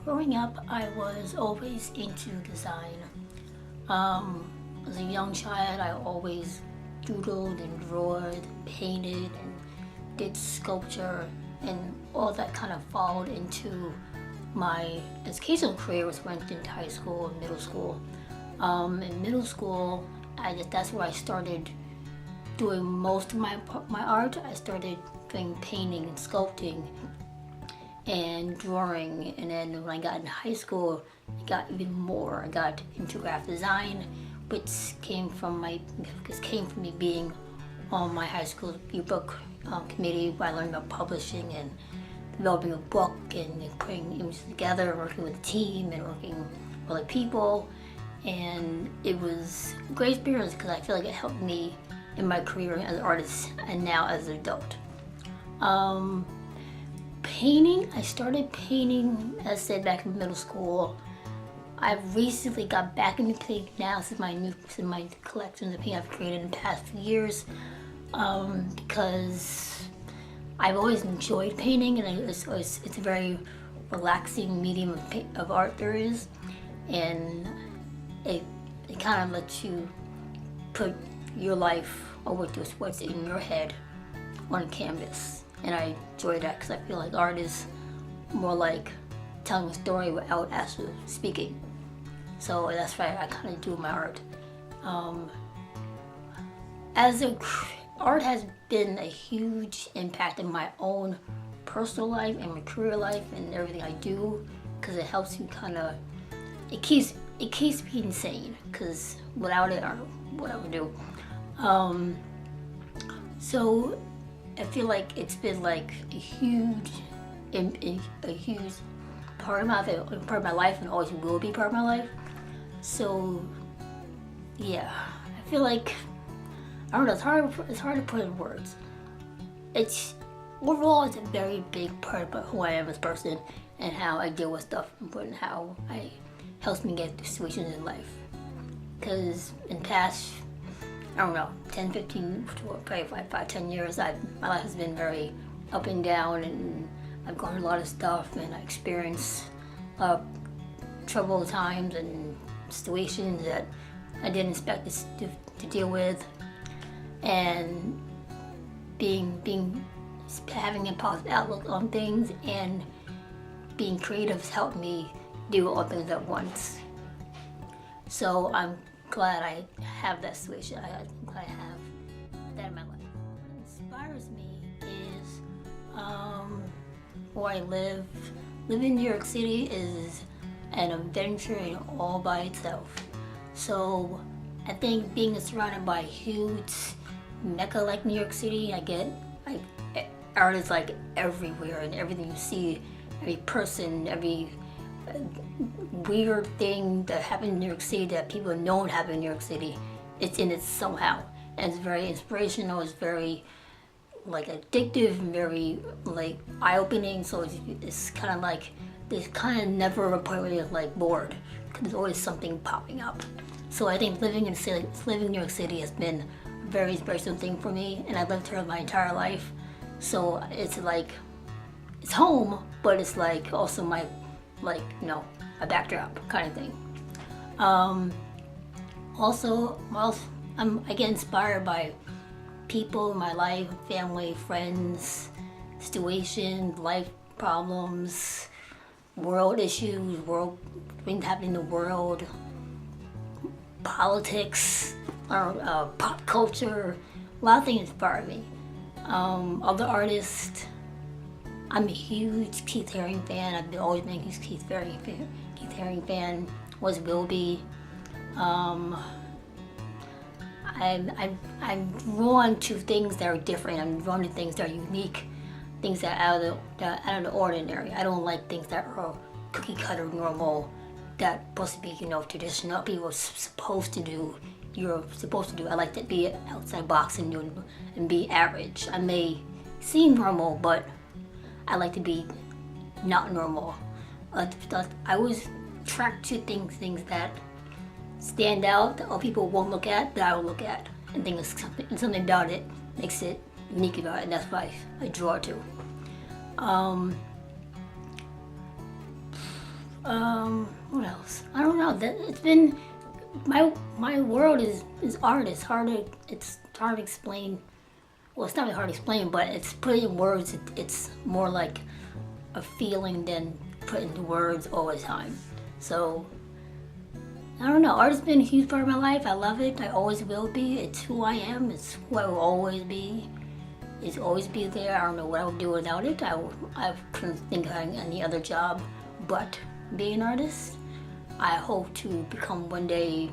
Growing up, I was always into design. As a young child, I always doodled and drawed, painted, and did sculpture, and all that kind of followed into my educational career, which went into high school and middle school. In middle school, that's where I started doing most of my art. I started doing painting and sculpting and drawing, and then when I got in high school, I got even more. I got into graphic design, which came from me being on my high school yearbook committee, where I learned about publishing and developing a book and putting images together, working with a team and working with other people. And it was a great experience because I feel like it helped me in my career as an artist and now as an adult. Painting, I started painting, as I said, back in middle school. I've recently got back into painting now since my collection of paint I've created in the past few years, because I've always enjoyed painting, and it's a very relaxing medium of art there is, and it kind of lets you put your life or what's in your head on canvas. And I enjoy that because I feel like art is more like telling a story without actually speaking. So that's why I kind of do my art. Art has been a huge impact in my own personal life and my career life and everything I do, because it helps you it keeps me insane, because without it, what I would do. So I feel like it's been like a huge part of my life, and always will be part of my life. So yeah, I feel like, I don't know, it's hard to put in words. Overall, it's a very big part of who I am as a person and how I deal with stuff, and how it helps me get through situations in life. Because in the past, I don't know, 10, 15, probably 5, 10 years, my life has been very up and down, and I've gone through a lot of stuff, and I experienced troubled times and situations that I didn't expect to deal with. And having a positive outlook on things and being creative has helped me do all things at once. So I'm glad I have that situation. I'm glad I have that in my life. What inspires me is where I live. Living in New York City is an adventure in all by itself. So I think being surrounded by a huge mecca like New York City, art is like everywhere, and everything you see, every person, every weird thing that happened in New York City that people know happened in New York City, it's in it somehow. And it's very inspirational, it's very like addictive and very like eye-opening. So it's kind of like, there's kind of never a point where you're like bored, because there's always something popping up. So I think living in New York City has been a very inspirational thing for me, and I've lived here my entire life. So it's like, it's home, but it's like also my, a backdrop kind of thing. Also, I get inspired by people in my life, family, friends, situations, life problems, world issues, things happening in the world, politics, pop culture. A lot of things inspire me. Other artists, I'm a huge Keith Haring fan. I've always been a huge Keith Haring fan. Was will be. I'm drawn to things that are different. I'm drawn to things that are unique, things that are out of the ordinary. I don't like things that are cookie cutter, normal, that supposed to be, traditional. People are supposed to do. You're supposed to do. I like to be outside the box and be average. I may seem normal, but I like to be not normal. I always attract to things that stand out, that other people won't look at, that I will look at, and think something about it makes it unique about it, and that's why I draw to. What else? I don't know. It's been my world is art. It's hard to explain. Well, it's not really hard to explain, but it's put in words. It's more like a feeling than put into words all the time. So I don't know. Art has been a huge part of my life. I love it. I always will be. It's who I am. It's who I will always be. It's always be there. I don't know what I would do without it. I couldn't think of any other job but being an artist. I hope to become one day,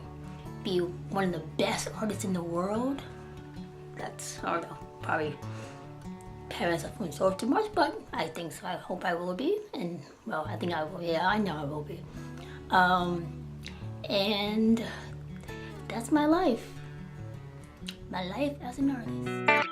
be one of the best artists in the world. That's, I don't know, probably pat myself on the shoulder too much, but I think so. I hope I will be, and well, I think I will. Yeah, I know I will be. And that's my life. My life as an artist.